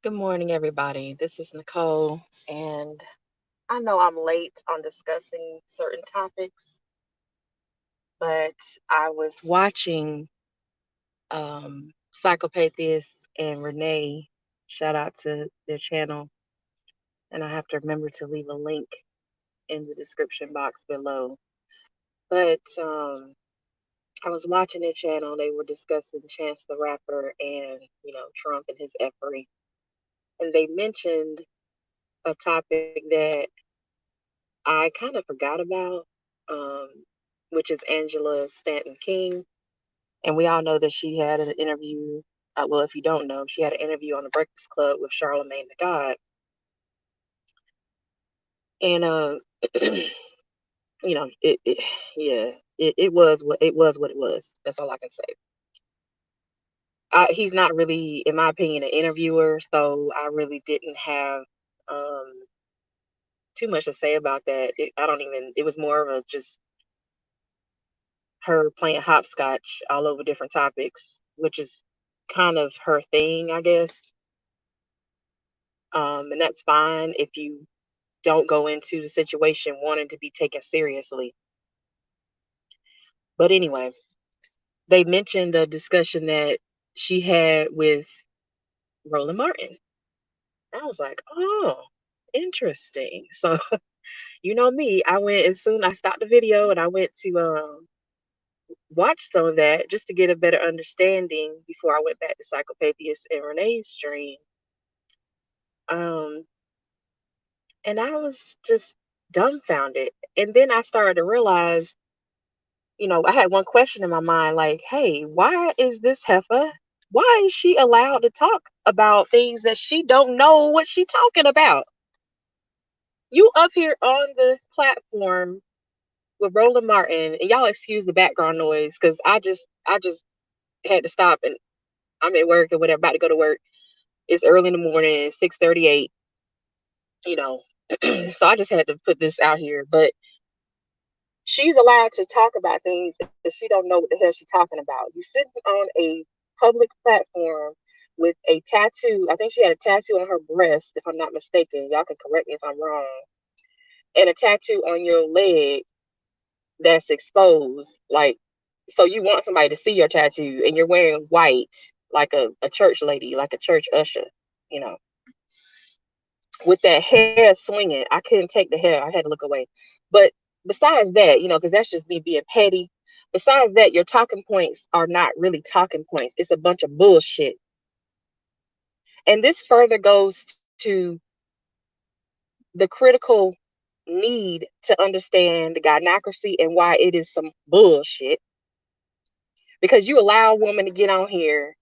Good morning, everybody. This is Nicole, and I know I'm late on discussing certain topics, but I was watching Psychopathist and Renee. Shout out to their channel, and I have to remember to leave a link in the description box below. But I was watching their channel. They were discussing Chance the Rapper and Trump and his effery, and they mentioned a topic that I kind of forgot about, um, which is Angela Stanton King. And we all know that she had an interview. Well, if you don't know, she had an interview on the Breakfast Club with Charlemagne the God. And, yeah, it was what it was. That's all I can say. He's not really, in my opinion, an interviewer, so I really didn't have um, too much to say about that. It was more of a just her playing hopscotch all over different topics, which is kind of her thing, I guess. And that's fine if you don't go into the situation wanting to be taken seriously. But anyway, they mentioned a discussion that she had with Roland Martin. I was like, oh, interesting. So, you know me, I went as soon I stopped the video and I went to watch some of that just to get a better understanding before I went back to Psychopathist and Renee's stream. Um, and I was just dumbfounded. And then I started to realize, I had one question in my mind like, hey, why is this heifer? Why is she allowed to talk about things that she don't know what she talking about? You up here on the platform with Roland Martin, and y'all excuse the background noise because I just had to stop and I'm at work or whatever, about to go to work. It's early in the morning, 6:38, you know. So I just had to put this out here. But she's allowed to talk about things that she don't know what the hell she's talking about. You sitting on a public platform with a tattoo. I think she had a tattoo on her breast, if I'm not mistaken. Y'all can correct me if I'm wrong. And a tattoo on your leg that's exposed. Like, so you want somebody to see your tattoo and you're wearing white, like a church lady, like a church usher, you know, with that hair swinging. I couldn't take the hair. I had to look away. But besides that, because that's just me being petty. Besides that, your talking points are not really talking points. It's a bunch of bullshit. And this further goes to the critical need to understand the gynocracy and why it is some bullshit. Because you allow a woman to get on here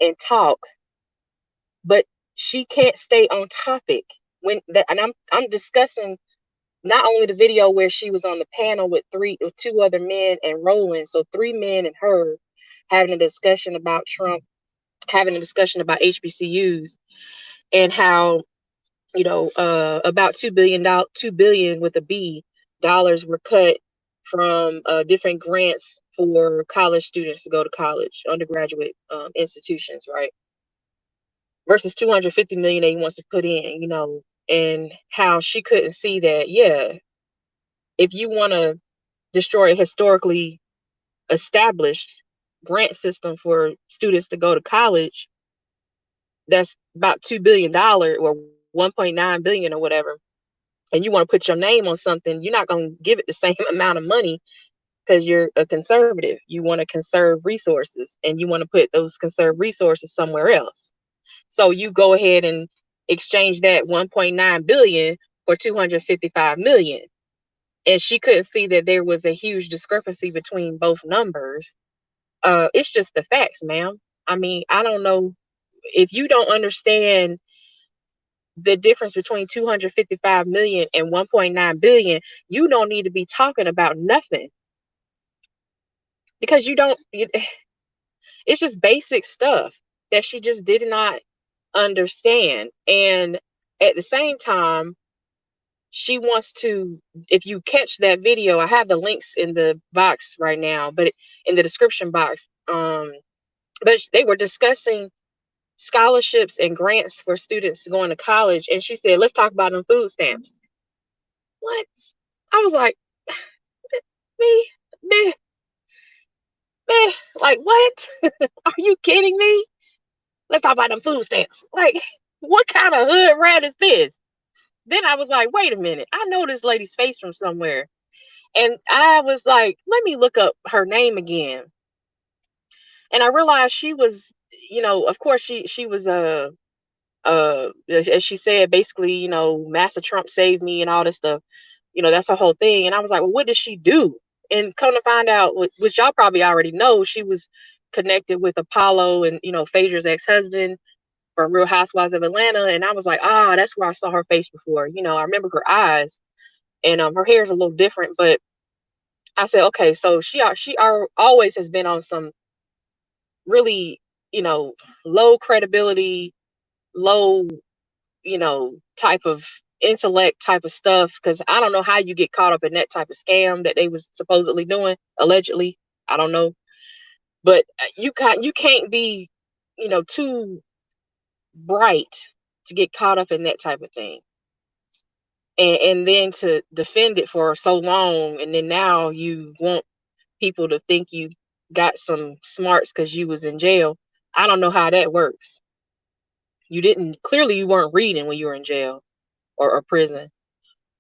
and talk, but she can't stay on topic and I'm discussing not only the video where she was on the panel with two other men and Roland, so three men and her having a discussion about Trump, having a discussion about HBCUs, and how about $2 billion with a B dollars were cut from different grants for college students to go to college, undergraduate institutions, right? Versus 250 million that he wants to put in, and how she couldn't see that, yeah, if you want to destroy a historically established grant system for students to go to college, that's about $2 billion or 1.9 billion or whatever, and you want to put your name on something, you're not going to give it the same amount of money because you're a conservative. You want to conserve resources and you want to put those conserved resources somewhere else. So you go ahead and exchange that 1.9 billion for 255 million. And she couldn't see that there was a huge discrepancy between both numbers. It's just the facts, ma'am. I mean, I don't know if you don't understand the difference between 255 million and 1.9 billion. You don't need to be talking about nothing because it's just basic stuff that she just did not understand. And at the same time, she wants to, if you catch that video, I have the links in the box right now, but in the description box. But they were discussing scholarships and grants for students going to college, and she said, "Let's talk about them food stamps." What? I was like, me, me, me. Like, what? Are you kidding me? Let's talk about them food stamps. Like, what kind of hood rat is this? Then I was like, wait a minute. I know this lady's face from somewhere. And I was like, let me look up her name again. And I realized she was, of course she was as she said, basically, Master Trump saved me and all this stuff. That's her whole thing. And I was like, well, what did she do? And come to find out, which y'all probably already know, she was connected with Apollo and, Phaedra's ex-husband from Real Housewives of Atlanta. And I was like, that's where I saw her face before. I remember her eyes, and her hair is a little different. But I said, okay, so she always has been on some really, low credibility, low, type of intellect type of stuff. Because I don't know how you get caught up in that type of scam that they was supposedly doing, allegedly. I don't know, but you can't be, too bright to get caught up in that type of thing, and then to defend it for so long, and then now you want people to think you got some smarts because you was in jail. I don't know how that works. Clearly you weren't reading when you were in jail or prison,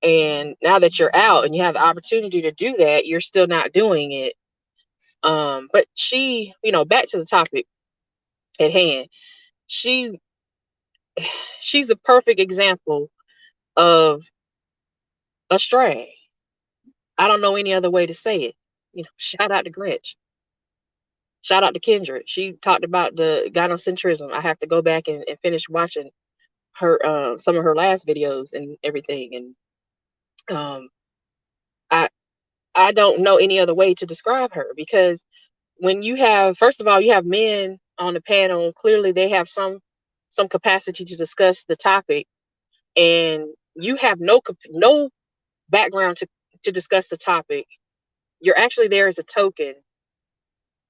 and now that you're out and you have the opportunity to do that, you're still not doing it. But she, back to the topic at hand, she she's the perfect example of a stray. I don't know any other way to say it. Shout out to Grinch. Shout out to Kendra. She talked about the gynocentrism. I have to go back and finish watching her some of her last videos and everything. And I I don't know any other way to describe her, because when you have, first of all, you have men on the panel, clearly they have some capacity to discuss the topic, and you have no background to discuss the topic. You're actually there as a token.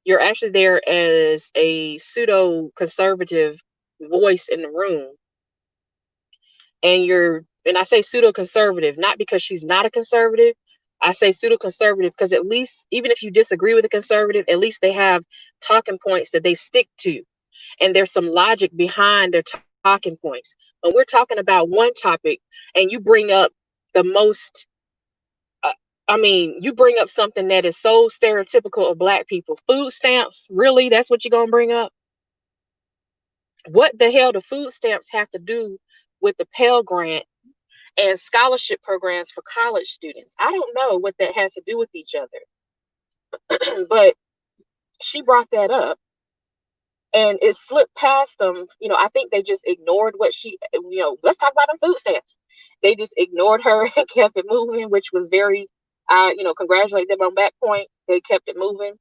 You're actually there as a pseudo conservative voice in the room. And I say pseudo conservative not because she's not a conservative. I say pseudo conservative because, at least, even if you disagree with a conservative, at least they have talking points that they stick to, and there's some logic behind their talking points. When we're talking about one topic and you bring up the most uh, you bring up something that is so stereotypical of Black people. Food stamps, really? That's what you're going to bring up? What the hell do food stamps have to do with the Pell Grant and scholarship programs for college students? I don't know what that has to do with each other. But she brought that up, and it slipped past them. I think they just ignored what let's talk about them food stamps. They just ignored her and kept it moving, which was very, congratulate them on that point. They kept it moving.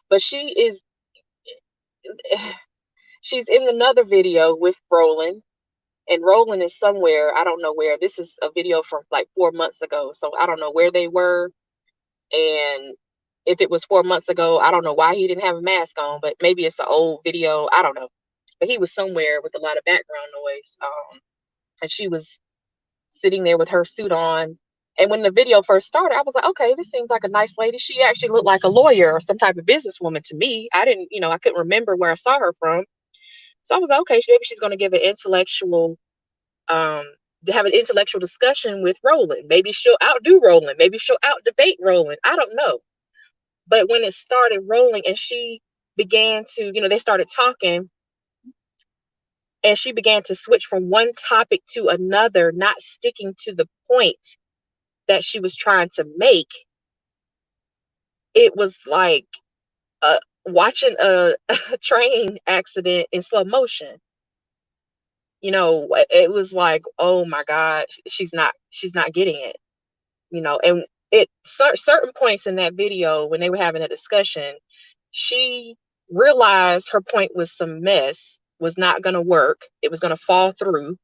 But she's in another video with Roland, and Roland is somewhere. I don't know where. This is a video from like 4 months ago, so I don't know where they were. And if it was 4 months ago, I don't know why he didn't have a mask on, but maybe it's an old video. I don't know. But he was somewhere with a lot of background noise. And she was sitting there with her suit on. And when the video first started, I was like, okay, this seems like a nice lady. She actually looked like a lawyer or some type of businesswoman to me. I didn't, I couldn't remember where I saw her from. So I was like, okay, maybe she's going to give an intellectual, to have an intellectual discussion with Roland. Maybe she'll outdo Roland. Maybe she'll outdebate Roland. I don't know. But when it started rolling and she began to, they started talking, and she began to switch from one topic to another, not sticking to the point that she was trying to make. It was like watching a train accident in slow motion. It was like, oh my God, she's not getting it. And certain points in that video, when they were having a discussion, she realized her point was some mess, was not going to work. It was going to fall through,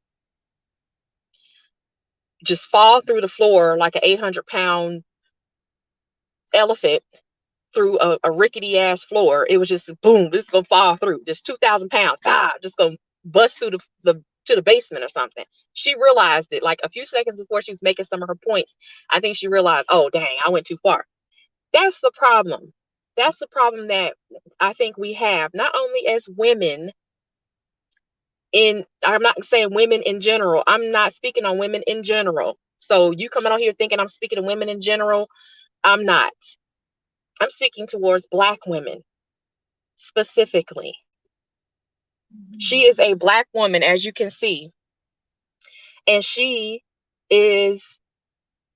just fall through the floor like an 800-pound elephant. through a rickety ass floor. It was just boom, this is gonna fall through. Just 2,000 pounds, just gonna bust through the to the basement or something. She realized it like a few seconds before she was making some of her points. I think she realized, oh dang, I went too far. That's the problem. That's the problem that I think we have, not only as women. I'm not saying women in general. I'm not speaking on women in general. So you coming on here thinking I'm speaking to women in general, I'm not. I'm speaking towards Black women specifically. She is a Black woman, as you can see, and she is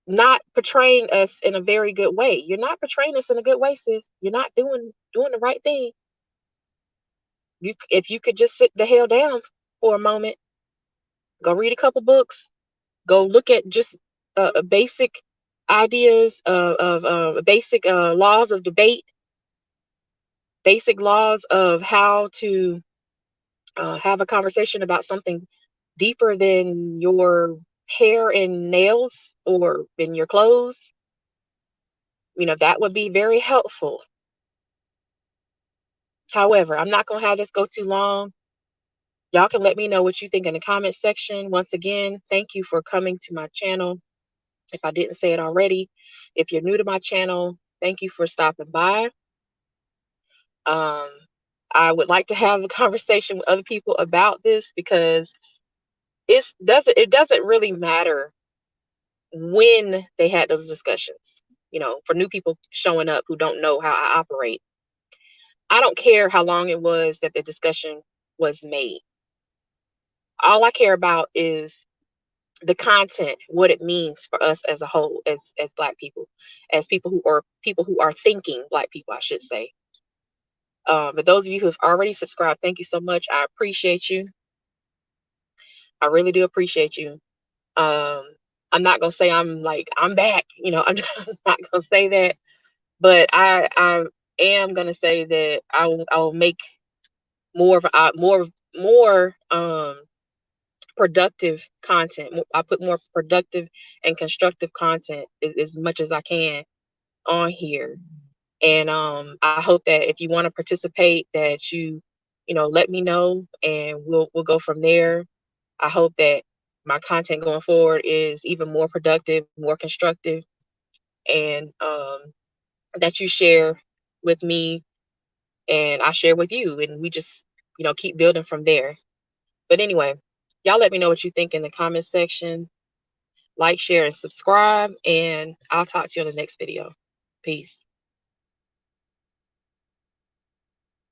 not portraying us in a very good way. You're not portraying us in a good way, sis. You're not doing the right thing. If you could just sit the hell down for a moment, go read a couple books, go look at just basic ideas of basic laws of debate, basic laws of how to have a conversation about something deeper than your hair and nails or in your clothes. That would be very helpful. However, I'm not going to have this go too long. Y'all can let me know what you think in the comment section. Once again, thank you for coming to my channel. If I didn't say it already, if you're new to my channel, thank you for stopping by. I would like to have a conversation with other people about this because it doesn't really matter when they had those discussions. For new people showing up who don't know how I operate, I don't care how long it was that the discussion was made. All I care about is the content, what it means for us as a whole, as Black people, as people who are thinking Black people, I should say. But those of you who have already subscribed, thank you so much. I appreciate you. I really do appreciate you. I'm not gonna say I'm back. I'm not gonna say that, but I am gonna say that I will make more of more productive content. I put more productive and constructive content as much as I can on here. And I hope that if you want to participate, that you let me know, and we'll go from there. I hope that my content going forward is even more productive, more constructive, and that you share with me and I share with you, and we just keep building from there. But anyway, y'all let me know what you think in the comment section. Like, share, and subscribe, and I'll talk to you on the next video. Peace.